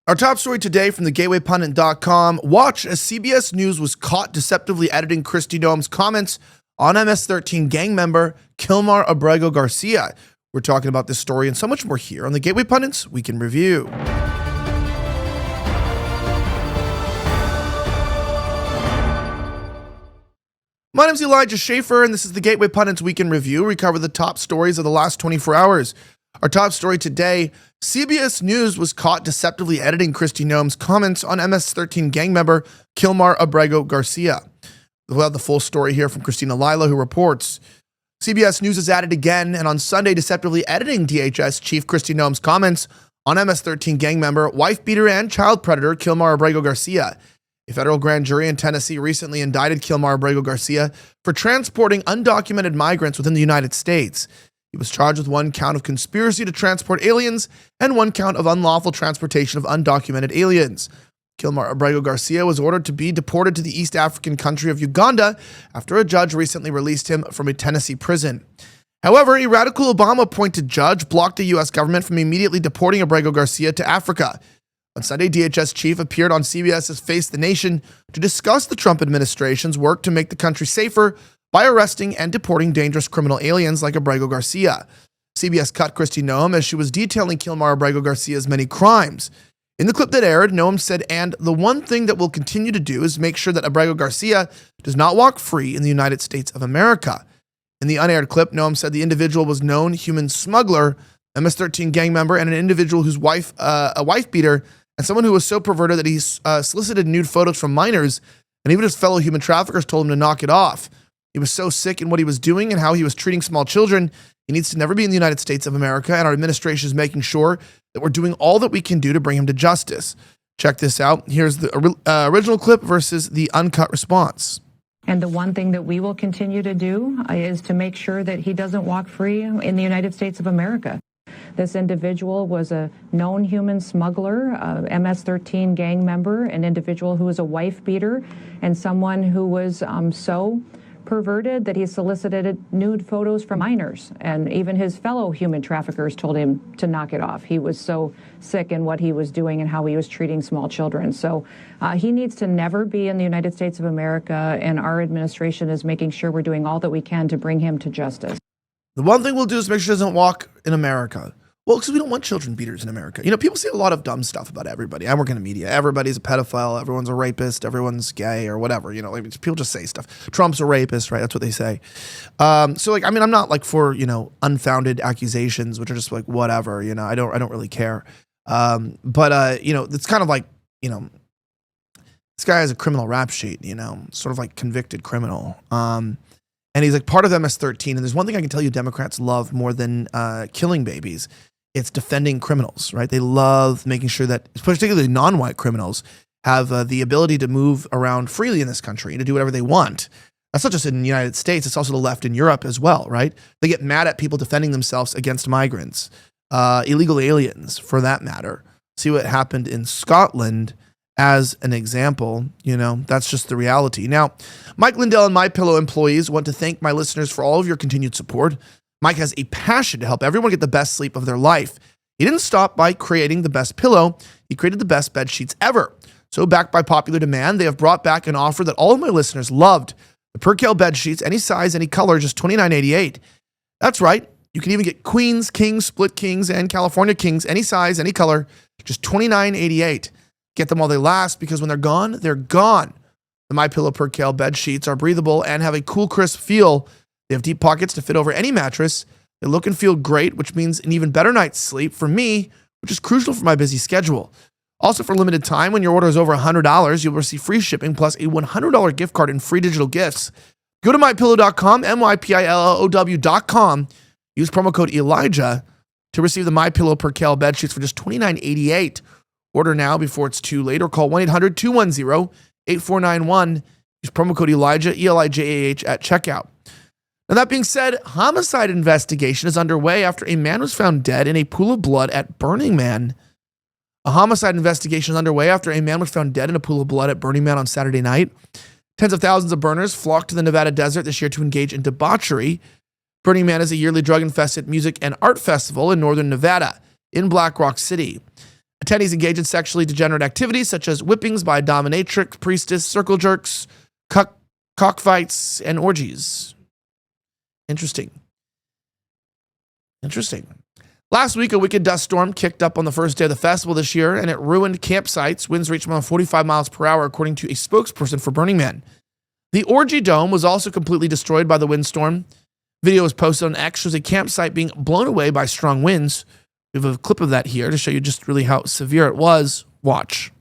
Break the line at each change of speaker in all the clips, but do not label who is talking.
Our top story today from the GatewayPundit.com. Watch as CBS News was caught deceptively editing Kristi Noem's comments on MS-13 gang member Kilmar Abrego Garcia. We're talking about this story and so much more here on the Gateway Pundit's Week in Review. My name's Elijah Schaffer, and this is the Gateway Pundit's Week in Review. We cover the top stories of the last 24 hours. Our top story today, CBS News was caught deceptively editing Kristi Noem's comments on MS-13 gang member Kilmar Abrego Garcia. We'll have the full story here from Christina Lila, who reports. CBS News is at it again, and on Sunday deceptively editing DHS Chief Kristi Noem's comments on MS-13 gang member, wife-beater, and child predator Kilmar Abrego Garcia. A federal grand jury in Tennessee recently indicted Kilmar Abrego Garcia for transporting undocumented migrants within the United States. He was charged with one count of conspiracy to transport aliens and one count of unlawful transportation of undocumented aliens. Kilmar Abrego Garcia was ordered to be deported to the East African country of Uganda after a judge recently released him from a Tennessee prison. However, a radical Obama-appointed judge blocked the U.S. government from immediately deporting Abrego Garcia to Africa. On Sunday, DHS chief appeared on CBS's Face the Nation to discuss the Trump administration's work to make the country safer by arresting and deporting dangerous criminal aliens like Abrego Garcia. CBS cut Kristi Noem as she was detailing Kilmar Abrego Garcia's many crimes. In the clip that aired, Noem said, "And the one thing that we'll continue to do is make sure that Abrego Garcia does not walk free in the United States of America." In the unaired clip, Noem said the individual was known human smuggler, a MS-13 gang member, and an individual whose wife, a wife beater, and someone who was so perverted that he solicited nude photos from minors, and even his fellow human traffickers told him to knock it off. He was so sick in what he was doing and how he was treating small children. He needs to never be in the United States of America, and our administration is making sure that we're doing all that we can do to bring him to justice. Check this out. Here's the original clip versus the uncut response.
And the one thing that we will continue to do is to make sure that he doesn't walk free in the United States of America. This individual was a known human smuggler, a MS-13 gang member, an individual who was a wife beater, and someone who was so perverted that he solicited nude photos from minors, and even his fellow human traffickers told him to knock it off. He was so sick in what he was doing and how he was treating small children. So he needs to never be in the United States of America, and our administration is making sure we're doing all that we can to bring him to justice.
The one thing we'll do is make sure he doesn't walk in America. Well, because we don't want children beaters in America. You know, people say a lot of dumb stuff about everybody. I work in the media. Everybody's a pedophile. Everyone's a rapist. Everyone's gay or whatever. You know, like, people just say stuff. Trump's a rapist, right? That's what they say. So, like, I mean, I'm not like for, you know, unfounded accusations, which are just like whatever. You know, I don't really care. But you know, it's kind of like, you know, this guy has a criminal rap sheet. You know, sort of like convicted criminal. And he's like part of MS-13. And there's one thing I can tell you Democrats love more than killing babies. It's defending criminals, right? They love making sure that, particularly non-white criminals, have the ability to move around freely in this country and to do whatever they want. That's not just in the United States. It's also the left in Europe as well, right? They get mad at people defending themselves against migrants, illegal aliens, for that matter. See what happened in Scotland as an example. You know, that's just the reality. Now, Mike Lindell and MyPillow employees want to thank my listeners for all of your continued support. Mike has a passion to help everyone get the best sleep of their life. He didn't stop by creating the best pillow. He created the best bed sheets ever. So, backed by popular demand, they have brought back an offer that all of my listeners loved. The Percale bed sheets, any size, any color, just $29.88. That's right. You can even get queens, kings, split kings, and California kings, any size, any color, just $29.88. Get them while they last, because when they're gone, they're gone. The MyPillow Percale bed sheets are breathable and have a cool, crisp feel. They have deep pockets to fit over any mattress. They look and feel great, which means an even better night's sleep for me, which is crucial for my busy schedule. Also, for a limited time, when your order is over $100, you'll receive free shipping plus a $100 gift card and free digital gifts. Go to mypillow.com, mypillow.com. Use promo code Elijah to receive the MyPillow Percale bed sheets for just $29.88. Order now before it's too late, or call 1-800-210-8491. Use promo code Elijah, E-L-I-J-A-H, at checkout. Now, that being said, homicide investigation is underway after a man was found dead in a pool of blood at Burning Man. A homicide investigation is underway after a man was found dead in a pool of blood at Burning Man on Saturday night. Tens of thousands of burners flocked to the Nevada desert this year to engage in debauchery. Burning Man is a yearly drug-infested music and art festival in northern Nevada, in Black Rock City. Attendees engage in sexually degenerate activities such as whippings by dominatrix, priestess, circle jerks, cockfights, and orgies. Interesting. Last week, a wicked dust storm kicked up on the first day of the festival this year, and it ruined campsites. Winds reached more than 45 miles per hour, according to a spokesperson for Burning Man. The Orgy Dome was also completely destroyed by the windstorm. Video was posted on X, shows a campsite being blown away by strong winds. We have a clip of that here to show you just really how severe it was. Watch.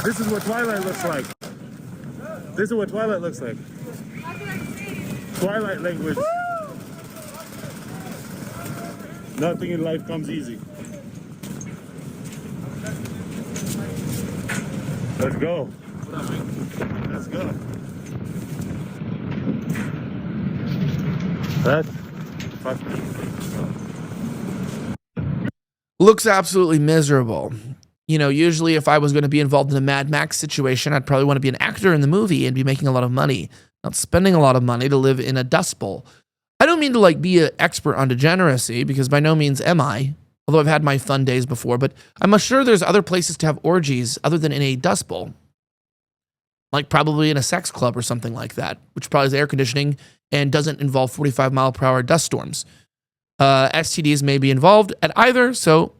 This is what Twilight looks like. This is what Twilight looks like. Twilight language. Nothing in life comes easy. Let's go. Let's go. That's fucking.
Looks absolutely miserable. You know, usually if I was going to be involved in a Mad Max situation, I'd probably want to be an actor in the movie and be making a lot of money, not spending a lot of money to live in a dust bowl. I don't mean to like be an expert on degeneracy, because by no means am I, although I've had my fun days before, but I'm sure there's other places to have orgies other than in a dust bowl. Like probably in a sex club or something like that, which probably has air conditioning and doesn't involve 45-mile-per-hour dust storms. STDs may be involved at either, so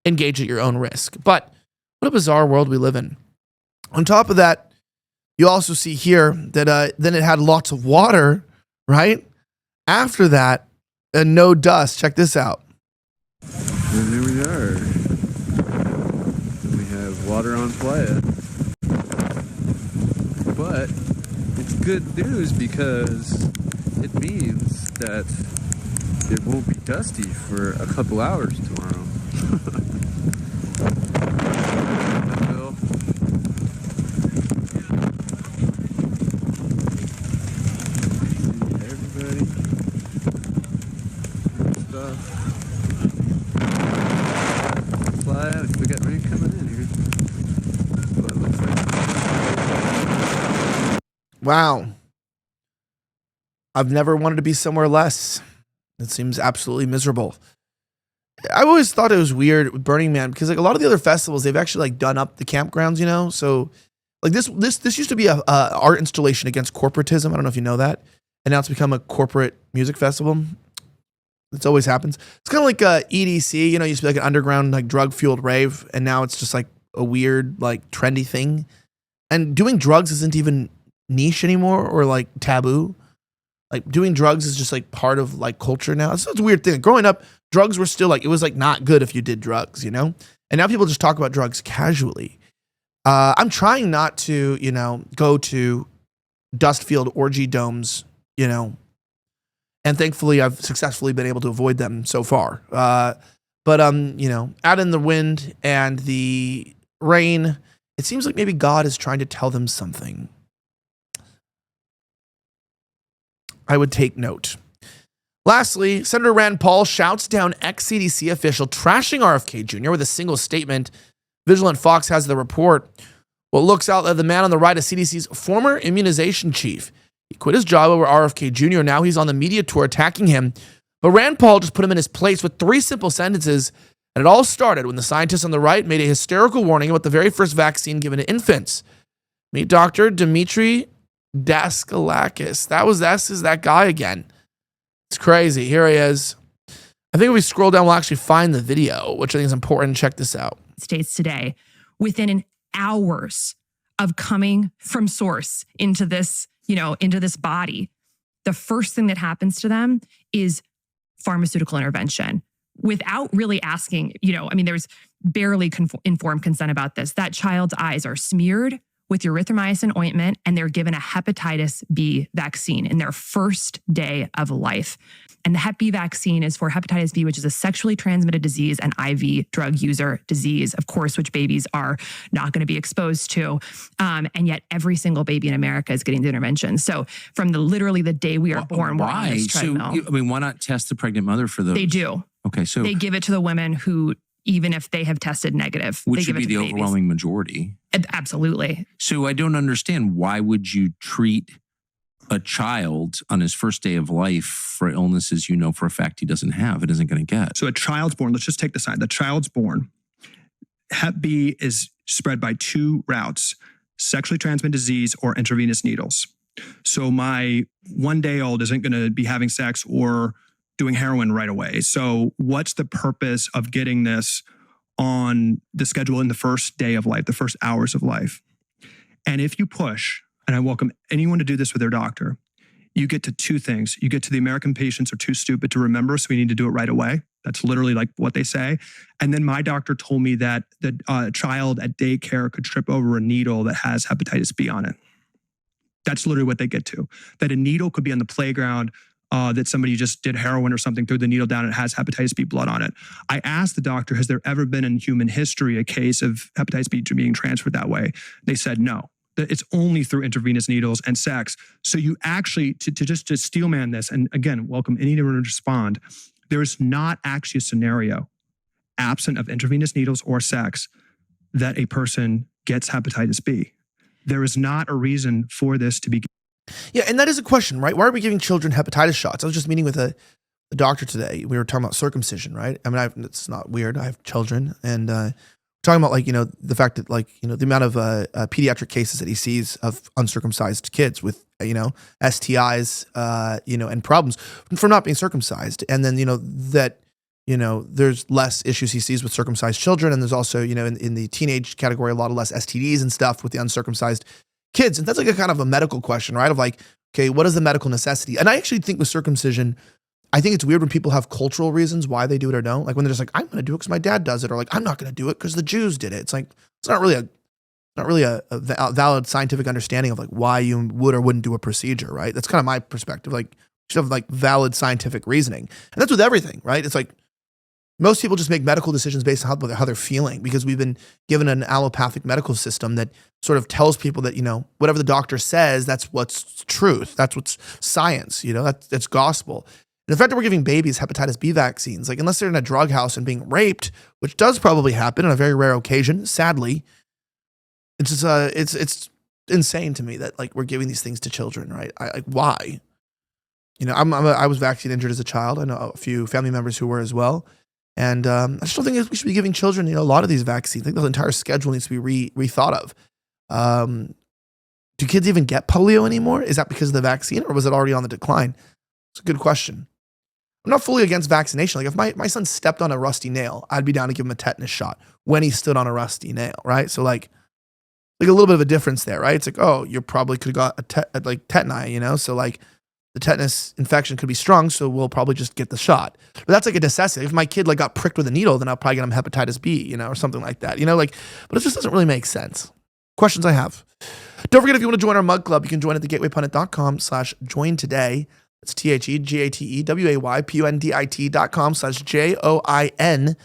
engage at your own risk. But what a bizarre world we live in. On top of that, you also see here that then it had lots of water, right? After that, and no dust. Check this out.
And here we are. We have water on Playa. But it's good news because it means that it won't be dusty for a couple hours tomorrow. Everybody. Stuff. Fly out. We got rain coming in here. What it looks like.
Wow. I've never wanted to be somewhere less. It seems absolutely miserable. I always thought it was weird with Burning Man because like a lot of the other festivals, they've actually like done up the campgrounds, you know? So like this used to be a art installation against corporatism. I don't know if you know that. And now it's become a corporate music festival. It always happens. It's kind of like EDC, you know, it used to be like an underground, like drug-fueled rave. And now it's just like a weird, like trendy thing. And doing drugs isn't even niche anymore or like taboo. Like doing drugs is just like part of like culture now. It's a weird thing. Growing up, drugs were still like, it was like not good if you did drugs, you know? And now people just talk about drugs casually. I'm trying not to, you know, go to dust-filled orgy domes, you know, and thankfully I've successfully been able to avoid them so far. But you know, add in the wind and the rain, it seems like maybe God is trying to tell them something. I would take note. Lastly, Senator Rand Paul shouts down ex-CDC official trashing RFK Jr. with a single statement. Vigilant Fox has the report. Well, it looks out that the man on the right is CDC's former immunization chief. He quit his job over RFK Jr. Now he's on the media tour attacking him. But Rand Paul just put him in his place with 3 simple sentences. And it all started when the scientists on the right made a hysterical warning about the very first vaccine given to infants. Meet Dr. Dimitri Daskalakis. This is that guy again. It's crazy. Here he is. I think if we scroll down, we'll actually find the video, which I think is important. Check this out.
States today, within hours of coming from source into this, into this body, the first thing that happens to them is pharmaceutical intervention without really asking, there's barely informed consent about this. That child's eyes are smeared with erythromycin ointment, and they're given a hepatitis B vaccine in their first day of life. And the Hep B vaccine is for hepatitis B, which is a sexually transmitted disease and IV drug user disease, of course, which babies are not going to be exposed to. And yet every single baby in America is getting the intervention. So from literally the day we are born, we're on this treadmill.
So, why not test the pregnant mother for those?
They do.
Okay, so
they give it to the women who, even if they have tested negative,
which
they give
would be
it to
the overwhelming majority.
Absolutely.
So I don't understand, why would you treat a child on his first day of life for illnesses you know for a fact he doesn't have and isn't going to get.
So a child's born, let's just take the side. The child's born. Hep B is spread by 2 routes, sexually transmitted disease or intravenous needles. So my 1-day-old isn't going to be having sex or doing heroin right away. So what's the purpose of getting this on the schedule in the first day of life, the first hours of life? And if you push, and I welcome anyone to do this with their doctor, you get to 2 things. You get to the American patients are too stupid to remember, so we need to do it right away. That's literally like what they say. And then my doctor told me that the child at daycare could trip over a needle that has hepatitis B on it. That's literally what they get to. That a needle could be on the playground, that somebody just did heroin or something, threw the needle down and it has hepatitis B blood on it. I asked the doctor, has there ever been in human history a case of hepatitis B being transferred that way? They said no. That it's only through intravenous needles and sex. So you actually, to steelman this, and again, welcome anyone to respond, there is not actually a scenario, absent of intravenous needles or sex, that a person gets hepatitis B. There is not a reason for this to be.
Yeah, and that is a question, right? Why are we giving children hepatitis shots? I was just meeting with a doctor today. We were talking about circumcision, right? I mean, it's not weird. I have children, and talking about, like, the fact that, like, the amount of pediatric cases that he sees of uncircumcised kids with, STIs, and problems from not being circumcised. And then, that, there's less issues he sees with circumcised children. And there's also, in the teenage category, a lot of less STDs and stuff with the uncircumcised kids. And that's like a kind of a medical question, right? Of like, okay, what is the medical necessity? And I actually think with circumcision, I think it's weird when people have cultural reasons why they do it or don't. Like when they're just like, I'm going to do it because my dad does it, or like, I'm not going to do it because the Jews did it. It's like, it's not really a valid scientific understanding of like why you would or wouldn't do a procedure, right? That's kind of my perspective. Like, you should have like valid scientific reasoning. And that's with everything, right? It's like most people just make medical decisions based on how they're feeling, because we've been given an allopathic medical system that sort of tells people that, whatever the doctor says, that's what's truth. That's what's science, that's gospel. And the fact that we're giving babies hepatitis B vaccines, like unless they're in a drug house and being raped, which does probably happen on a very rare occasion, sadly, it's just, it's insane to me that like we're giving these things to children, right? Like why? I was vaccine injured as a child. I know a few family members who were as well. And I just don't think we should be giving children, a lot of these vaccines. I think the entire schedule needs to be rethought of. Do kids even get polio anymore? Is that because of the vaccine, or was it already on the decline? It's a good question. I'm not fully against vaccination. Like if my son stepped on a rusty nail, I'd be down to give him a tetanus shot when he stood on a rusty nail, right? So like a little bit of a difference there, right? It's like, oh, you probably could have got tetani, so like the tetanus infection could be strong, so we'll probably just get the shot. But that's like a necessity. If my kid like got pricked with a needle, then I'll probably get him hepatitis B, or something like that, but it just doesn't really make sense. Questions I have. Don't forget, if you want to join our mug club, you can join at thegatewaypundit.com/join today. It's TheGatewayPundit.com/JOIN.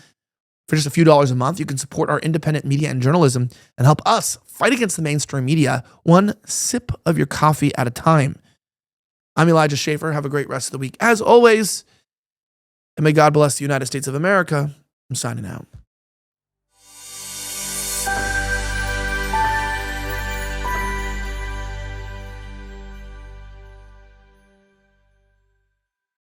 For just a few dollars a month, you can support our independent media and journalism and help us fight against the mainstream media, one sip of your coffee at a time. I'm Elijah Schaffer. Have a great rest of the week. As always, and may God bless the United States of America. I'm signing out.